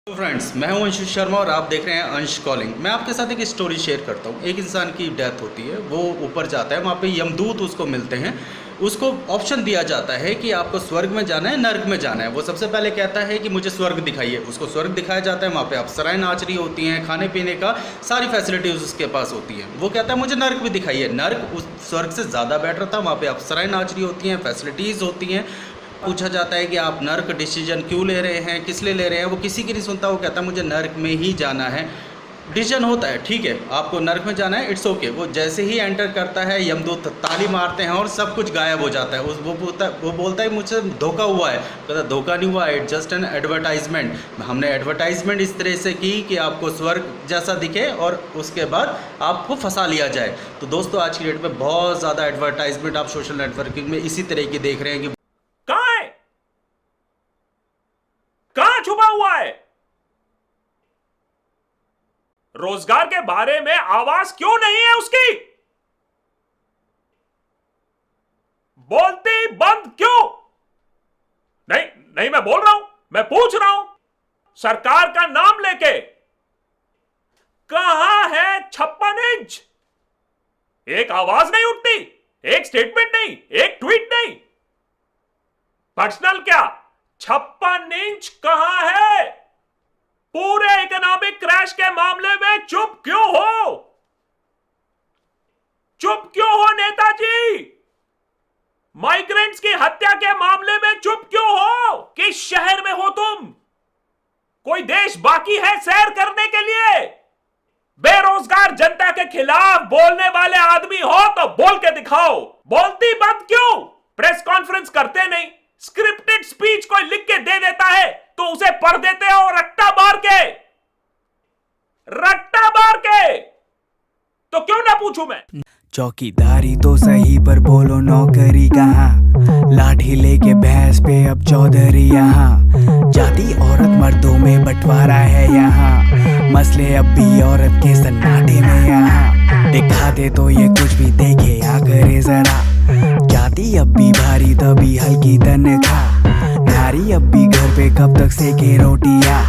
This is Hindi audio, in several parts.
फ्रेंड्स, मैं हूं अंशु शर्मा और आप देख रहे हैं अंश कॉलिंग। मैं आपके साथ एक स्टोरी शेयर करता हूं। एक इंसान की डेथ होती है, वो ऊपर जाता है, वहां पे यमदूत उसको मिलते हैं। उसको ऑप्शन दिया जाता है कि आपको स्वर्ग में जाना है, नर्क में जाना है। वो सबसे पहले कहता है कि मुझे स्वर्ग दिखाइए। उसको स्वर्ग दिखाया जाता है, वहाँ पे अप्सराएं नाच रही होती हैं, खाने पीने का सारी फैसिलिटीज़ उसके पास होती हैं। वो कहता है मुझे नर्क भी दिखाइए। नर्क उस स्वर्ग से ज़्यादा बेटर था, वहाँ पे अप्सराएं नाच रही होती हैं, फैसिलिटीज़ होती हैं। पूछा जाता है कि आप नर्क डिसीजन क्यों ले रहे हैं, किस लिए ले रहे हैं। वो किसी की नहीं सुनता, वो कहता है मुझे नर्क में ही जाना है। डिसीजन होता है, ठीक है आपको नर्क में जाना है, इट्स ओके। वो जैसे ही एंटर करता है, यमदूत ताली मारते हैं और सब कुछ गायब हो जाता है। वो बोलता है मुझसे धोखा हुआ है। कहता है धोखा नहीं हुआ है, इट्स जस्ट एन एडवर्टाइजमेंट। हमने एडवर्टाइजमेंट इस तरह से की कि आपको स्वर्ग जैसा दिखे और उसके बाद आपको फंसा लिया जाए। तो दोस्तों, आज की डेट में बहुत ज़्यादा एडवर्टाइजमेंट आप सोशल नेटवर्किंग में इसी तरह की देख रहे हैं कि कहां छुपा हुआ है। रोजगार के बारे में आवाज क्यों नहीं है उसकी? बोलती बंद क्यों? नहीं मैं बोल रहा हूं, मैं पूछ रहा हूं। सरकार का नाम लेके कहां है 56 इंच? एक आवाज नहीं उठती, एक स्टेटमेंट नहीं, एक ट्वीट नहीं। पर्सनल क्या, 56 इंच कहां है? पूरे इकोनॉमिक क्रैश के मामले में चुप क्यों हो? चुप क्यों हो नेताजी? माइग्रेंट्स की हत्या के मामले में चुप क्यों हो? किस शहर में हो तुम? कोई देश बाकी है सैर करने के लिए? बेरोजगार जनता के खिलाफ बोलने वाले आदमी हो तो बोल के दिखाओ। बोलती बंद क्यों? प्रेस कॉन्फ्रेंस करते नहीं, स्क्रिप्टेड स्पीच कोई लिख के दे देता है तो उसे पढ़ देते हैं और रट्टा मार के तो क्यों ना पूछूं मैं? चौकीदारी तो सही पर बोलो नौकरी कहाँ? लाठी लेके भैंस पे अब चौधरी यहाँ। जाति औरत मर्दों में बंटवारा है यहाँ। मसले अब भी औरत के सन्नाटे में यहाँ। दिखाते तो ये कुछ भी देखे या करे जरा। जाति अब भी भारी तभी हल्की तनख्वाह। नारी अब भी घर पे कब तक सेके रोटियां।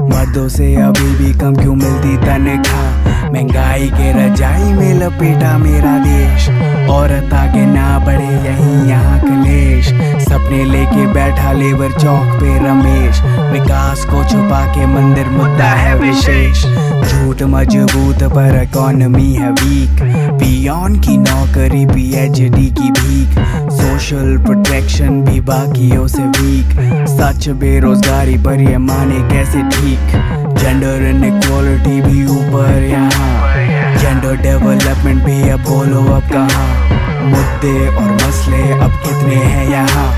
मर्दों से अभी भी कम क्यों मिलती तनख्वाह? महंगाई के रजाई में लपेटा मेरा देश। औरत आगे ना बढ़े यही यहाँ कलेश। सपने लेके बैठा लेबर चौक पे रमेश। विकास को छुपा के मंदिर मुद्दा है विशेष। झूठ मजबूत पर इकोनॉमी है वीक। पियोन की नौकरी पीएचडी की भीख। सोशल प्रोटेक्शन भी बाकियों से वीक। सच बेरोजगारी पर ये माने कैसे ठीक? जेंडर इनइक्वालिटी भी ऊपर यहाँ। जेंडर डेवलपमेंट भी अब बोलो अब कहाँ? मुद्दे और मसले अब कितने हैं यहाँ?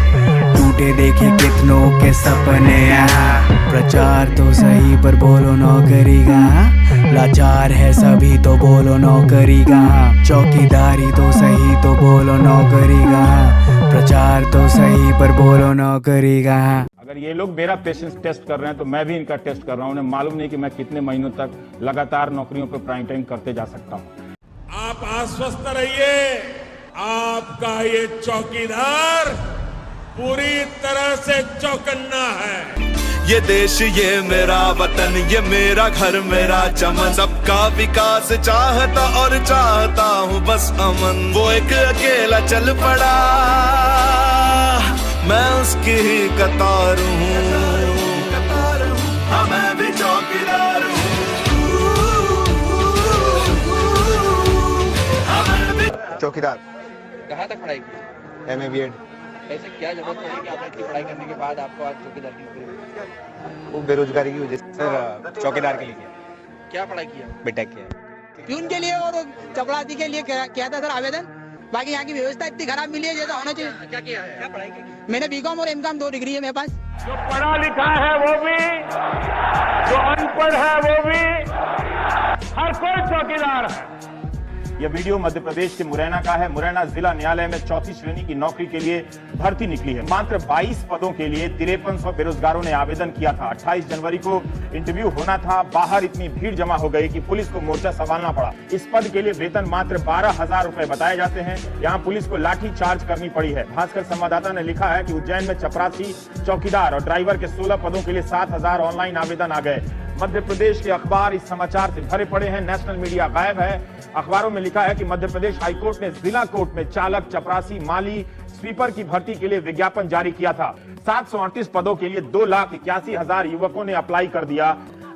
टूटे देखे कितनों के सपने यहाँ। प्रचार तो सही पर बोलो नौकरी कहाँ? लाचार है सभी तो बोलो नौकरी कहाँ? चौकीदारी तो सही तो बोलो नौकरी कहाँ? प्रचार तो सही पर बोलो नौकरी कहाँ? अगर ये लोग मेरा पेशेंस टेस्ट कर रहे हैं तो मैं भी इनका टेस्ट कर रहा हूं। उन्हें मालूम नहीं कि मैं कितने महीनों तक लगातार नौकरियों पर प्राइम टाइम करते जा सकता हूं। आप आश्वस्त रहिए, आपका ये चौकीदार पूरी तरह से चौकन्ना है। ये देश ये मेरा वतन, ये मेरा घर मेरा चमन। सबका विकास चाहता और चाहता हूँ बस अमन। वो एक अकेला चल पड़ा, मैं उसकी ही कतार हूँ। हाँ, मैं भी चौकीदार हूँ। चौकीदार कहाँ तक पढ़ाई की? MA BEd। ऐसे क्या जरूरत पड़ी कि आपने इतनी पढ़ाई करने के बाद आपको आज चौकीदार की नौकरी? वो बेरोजगारी की वजह से सर चौकीदार के लिए किया। क्या पढ़ाई किया? बीटेक किया। प्यून के लिए और चपरासी के लिए किया था सर आवेदन। बाकी यहाँ की व्यवस्था इतनी खराब मिली है जैसा होना चाहिए। क्या किया है? क्या पढ़ाई की? मैंने बीकॉम और एमकॉम 2 डिग्री है मेरे पास। जो पढ़ा लिखा है वो भी, जो अनपढ़ है वो भी, हर कोई चौकीदार है। यह वीडियो मध्य प्रदेश के मुरैना का है। मुरैना जिला न्यायालय में चौथी श्रेणी की नौकरी के लिए भर्ती निकली है। मात्र 22 पदों के लिए 5300 बेरोजगारों ने आवेदन किया था। 28 जनवरी को इंटरव्यू होना था। बाहर इतनी भीड़ जमा हो गई कि पुलिस को मोर्चा संभालना पड़ा। इस पद के लिए वेतन मात्र 12,000 रुपए बताए जाते हैं। यहाँ पुलिस को लाठी चार्ज करनी पड़ी है। भास्कर संवाददाता ने लिखा है कि उज्जैन में चपरासी, चौकीदार और ड्राइवर के 16 पदों के लिए 7,000 ऑनलाइन आवेदन आ गए। मध्य प्रदेश के अखबार इस समाचार से भरे पड़े हैं। नेशनल मीडिया गायब है। अखबारों में लिखा है कि मध्य प्रदेश हाईकोर्ट ने जिला कोर्ट में चालक, चपरासी, माली, स्वीपर की भर्ती के लिए विज्ञापन जारी किया था। 738 पदों के लिए 2,81,000 युवकों ने अप्लाई कर दिया।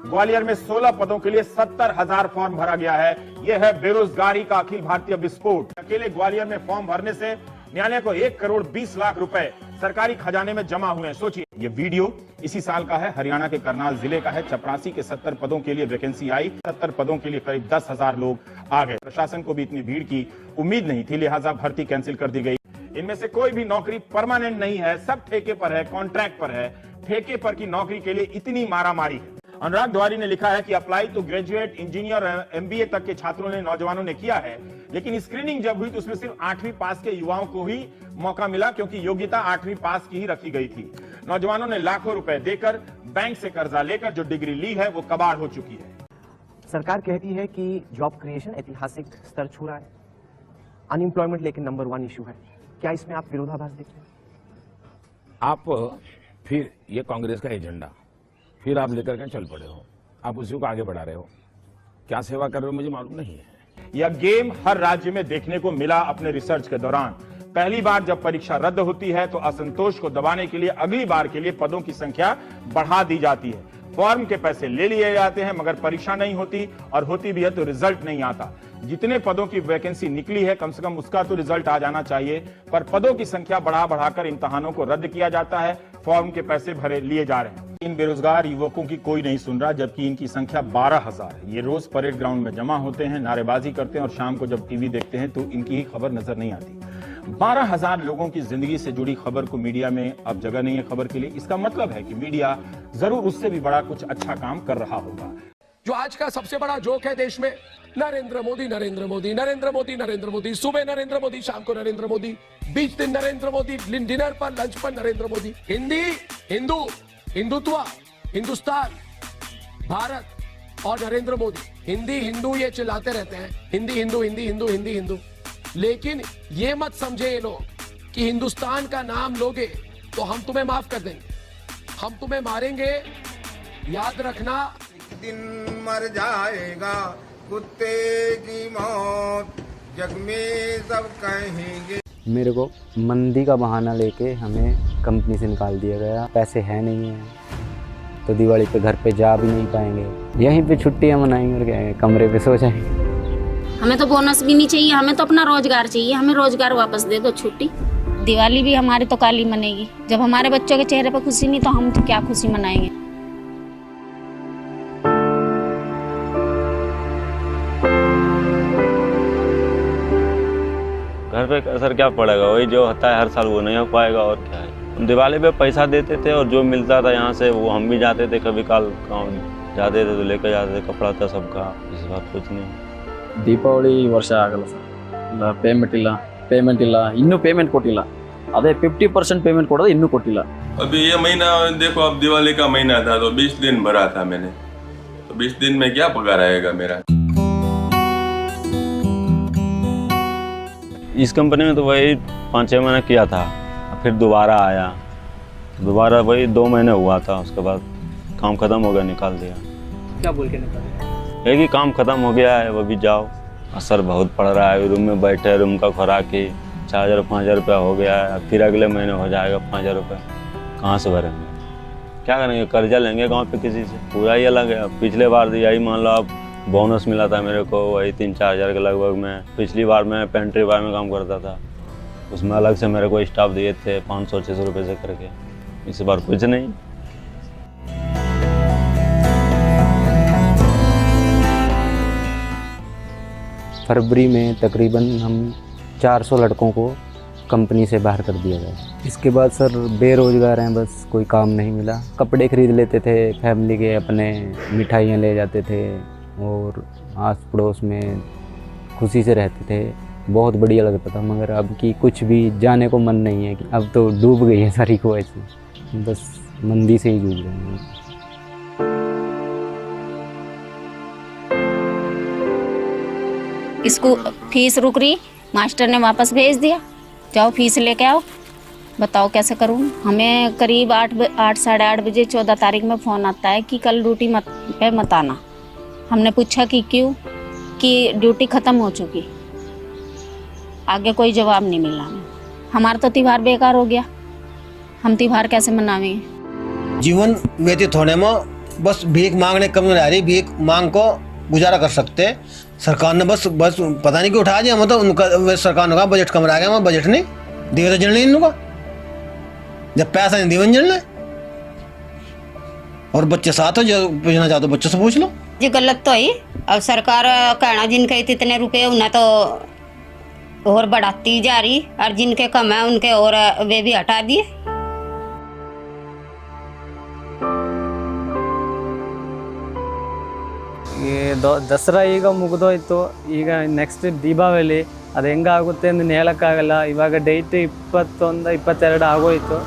ग्वालियर में 16 पदों के लिए 70,000 फॉर्म भरा गया है। यह है बेरोजगारी का अखिल भारतीय विस्फोट। अकेले ग्वालियर में फॉर्म भरने से न्यायालय को 1 करोड़ 20 लाख रुपए सरकारी खजाने में जमा हुए हैं। सोचिए, ये वीडियो इसी साल का है। हरियाणा के करनाल जिले का है। चपरासी के 70 पदों के लिए वैकेंसी आई। 70 पदों के लिए करीब 10,000 लोग आ गए। प्रशासन को भी इतनी भीड़ की उम्मीद नहीं थी, लिहाजा भर्ती कैंसिल कर दी गई। इनमें से कोई भी नौकरी परमानेंट नहीं है, सब ठेके पर है, कॉन्ट्रैक्ट पर है। ठेके पर की नौकरी के लिए इतनी मारामारी है। अनुराग द्वारी ने लिखा है कि अप्लाई तो ग्रेजुएट, इंजीनियर और एमबीए तक के छात्रों ने, नौजवानों ने किया है, लेकिन स्क्रीनिंग जब हुई तो उसमें सिर्फ 8वीं पास के युवाओं को ही मौका मिला, क्योंकि योग्यता 8वीं पास की ही रखी गई थी। नौजवानों ने लाखों रुपए देकर, बैंक से कर्जा लेकर जो डिग्री ली है वो कबाड़ हो चुकी है। सरकार कहती है कि जॉब क्रिएशन ऐतिहासिक स्तर छू रहा है, अनएम्प्लॉयमेंट लेकिन नंबर 1 इशू है। क्या इसमें आप विरोधाभास देखते हैं? आप फिर ये कांग्रेस का एजेंडा फिर आप लेकर के चल पड़े हो, आप उसी को आगे बढ़ा रहे हो। क्या सेवा कर रहे हो मुझे मालूम नहीं है। यह गेम हर राज्य में देखने को मिला अपने रिसर्च के दौरान। पहली बार जब परीक्षा रद्द होती है तो असंतोष को दबाने के लिए अगली बार के लिए पदों की संख्या बढ़ा दी जाती है। फॉर्म के पैसे ले लिए जाते हैं, मगर परीक्षा नहीं होती, और होती भी है तो रिजल्ट नहीं आता। जितने पदों की वैकेंसी निकली है कम से कम उसका तो रिजल्ट आ जाना चाहिए, पर पदों की संख्या बढ़ा बढ़ाकर इम्तहानों को रद्द किया जाता है। फॉर्म के पैसे भरे लिए जा रहे हैं। इन बेरोजगार युवकों की कोई नहीं सुन रहा, जबकि इनकी संख्या 12,000 है। ये रोज परेड ग्राउंड में जमा होते हैं, नारेबाजी करते हैं, और शाम को जब टीवी देखते हैं तो इनकी ही खबर नजर नहीं आती। 12,000 लोगों की जिंदगी से जुड़ी खबर को मीडिया में अब जगह नहीं है खबर के लिए। इसका मतलब है कि मीडिया जरूर उससे भी बड़ा कुछ अच्छा काम कर रहा होगा। जो आज का सबसे बड़ा जोक है देश में, नरेंद्र मोदी, नरेंद्र मोदी, नरेंद्र मोदी, नरेंद्र मोदी, सुबह नरेंद्र मोदी, शाम को नरेंद्र मोदी, बीच दिन नरेंद्र मोदी, डिनर पर, लंच पर नरेंद्र मोदी। हिंदी, हिंदू, हिंदुत्व, हिंदुस्तान, भारत और नरेंद्र मोदी। हिंदी हिंदू ये चिल्लाते रहते हैं, हिंदी हिंदू, हिंदी हिंदू, हिंदी हिंदू। लेकिन ये मत समझे ये लोग कि हिंदुस्तान का नाम लोगे तो हम तुम्हें माफ कर देंगे, हम तुम्हें मारेंगे। याद रखना, दिन मर जाएगा कुत्ते की मौत, जग में सब कहेंगे। मेरे को मंदी का बहाना लेके हमें कंपनी से निकाल दिया गया। पैसे है नहीं है तो दिवाली पे घर पे जा भी नहीं पाएंगे, यहीं पे छुट्टियां मनाएंगे और क्या है, कमरे पे सो जाएंगे। हमें तो बोनस भी नहीं चाहिए, हमें तो अपना रोजगार चाहिए। हमें रोजगार वापस दे दो, छुट्टी। दिवाली भी हमारी तो काली मनेगी। जब हमारे बच्चों के चेहरे पर खुशी नहीं तो हम तो क्या खुशी मनाएंगे। घर पे असर क्या पड़ेगा, वही जो होता है हर साल वो नहीं हो पाएगा और क्या है। हम दिवाली पे पैसा देते थे और जो मिलता था यहाँ से वो हम भी जाते थे, कभी काल गाँव जाते थे तो लेकर जाते थे, कपड़ा था सबका। इस बार कुछ नहीं। ದೀಪಾವಳಿ ವರ್ಷ ಆಗಲ್ಲ ಸರ್, ಇಲ್ಲ ಪೇಮೆಂಟ್ ಇಲ್ಲ ಇನ್ನೂ ಪೇಮೆಂಟ್ ಕೊಟ್ಟಿಲ್ಲ। ಅದೇ 50% पेमेंट ಕೊಡೋದು ಇನ್ನೂ ಕೊಟ್ಟಿಲ್ಲ। अभी ये महीना देखो, अब दिवाली का महीना था तो 20 दिन भरा था मैंने, तो 20 दिन में क्या पगार आएगा मेरा। इस कंपनी में तो वही 5-6 महीने किया था, फिर दोबारा आया, दोबारा वही 2 महीने हुआ था। उसके बाद काम खत्म हो गया, निकाल दिया। क्या बोल के निकाल? एक ही काम खत्म हो गया है, वो भी जाओ। असर बहुत पड़ रहा है, रूम में बैठे, रूम का खुराक ही 4,000-5,000 रुपया हो गया है। फिर अगले महीने हो जाएगा 5,000 रुपये, कहाँ से भरेंगे? क्या करेंगे? कर्जा लेंगे गांव पे किसी से, पूरा ही अलग है। पिछले बार यही मान लो आप, बोनस मिला था मेरे को वही 3-4 हज़ार के लगभग में। पिछली बार मैं पेंट्री बार में काम करता था, उसमें अलग से मेरे को स्टाफ दिए थे 500-600 रुपये से करके। इस बार कुछ नहीं। फरवरी में तकरीबन हम 400 लड़कों को कंपनी से बाहर कर दिया गया। इसके बाद सर बेरोजगार हैं, बस कोई काम नहीं मिला। कपड़े खरीद लेते थे फैमिली के, अपने मिठाइयाँ ले जाते थे और आस पड़ोस में खुशी से रहते थे, बहुत बढ़िया लगता था। मगर अब की कुछ भी जाने को मन नहीं है कि अब तो डूब गई है सारी को, ऐसी बस मंदी से ही जूझ रहे हैं। इसको फीस रुक रही, मास्टर ने वापस भेज दिया, जाओ फीस लेके आओ। बताओ कैसे करूँ? हमें करीब 8 साढ़े 8 बजे 14 तारीख में फ़ोन आता है कि कल ड्यूटी मत आना। हमने पूछा कि क्यों, कि ड्यूटी ख़त्म हो चुकी। आगे कोई जवाब नहीं मिला हमें। हमारा तो त्यौहार बेकार हो गया, हम त्यौहार कैसे मनावेंगे? जीवन व्यतीत होने में बस भीख मांगने कम नहीं आ रही, भीख मांग को गुजारा कर सकते। सरकार ने बस पता नहीं क्यों उठा दिया, मतलब उनका सरकार ने कहा बजट कम रह गया, बजट नहीं दिए तो जलने इनका, जब पैसा नहीं दिवन जलने। और बच्चे साथ हो, जो पूछना चाहते बच्चों से पूछ लो। जी गलत तो है। अब सरकार कहना जिनके इतने रुपए उन्हें तो और बढ़ाती जा रही, और जिनके कम है उनके और वे भी हटा दिए। ದಸರಾ ಈಗ ಮುಗಿದೋಯ್ತು, ಈಗ ನೆಕ್ಸ್ಟ್ ದೀಪಾವಳಿ, ಅದು ಹೆಂಗಾಗುತ್ತೆ ಅಂತ ಹೇಳೋಕ್ಕಾಗಲ್ಲ. ಇವಾಗ ಡೇಟ್ 21, 22 ಆಗೋಯ್ತು,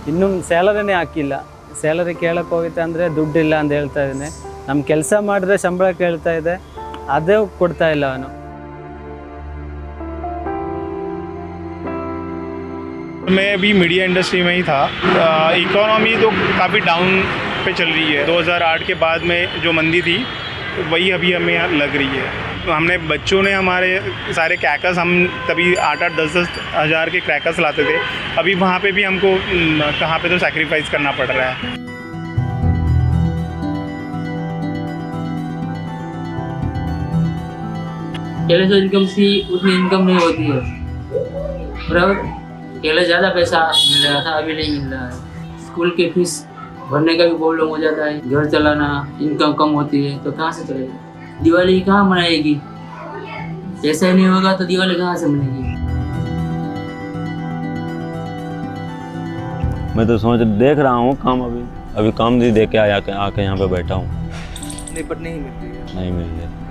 ಇನ್ನೂ ಸ್ಯಾಲರಿನೇ ಹಾಕಿಲ್ಲ. ಸ್ಯಾಲರಿ ಕೇಳಕ್ಕೆ ಹೋಗುತ್ತೆ ಅಂದರೆ ದುಡ್ಡಿಲ್ಲ ಅಂತ ಹೇಳ್ತಾ ಇದ್ದಾನೆ. ನಮ್ಮ ಕೆಲಸ ಮಾಡಿದ್ರೆ ಸಂಬಳ ಕೇಳ್ತಾ ಇದೆ, ಅದೇ ಕೊಡ್ತಾ ಇಲ್ಲ ಅವನು. मैं अभी मीडिया इंडस्ट्री में ही था। इकोनॉमी तो काफ़ी डाउन पे चल रही है। 2008 के बाद में जो मंदी थी वही अभी हमें लग रही है। हमने बच्चों ने हमारे सारे क्रैकर्स, हम तभी 8-8, 10-10 हज़ार के क्रैकर्स लाते थे। अभी वहाँ पे भी हमको कहाँ पे तो सैक्रिफाइस करना पड़ रहा है। केले से इनकम सी उतनी इनकम नहीं होती है, बराबर। पहले ज़्यादा पैसा मिल रहा था, अभी नहीं मिल रहा है। स्कूल के फीस भरने का भी प्रॉब्लम हो जाता है, घर चलाना, इनकम कम होती है तो कहाँ से चलेगा? दिवाली कहाँ मनाएगी? पैसा ही नहीं होगा तो दिवाली कहाँ से मनाएगी? मैं तो देख रहा हूँ काम, अभी काम नहीं दे के आके यहाँ पे बैठा हूँ। नहीं, बट नहीं मिल रही है। नहीं मिल रही।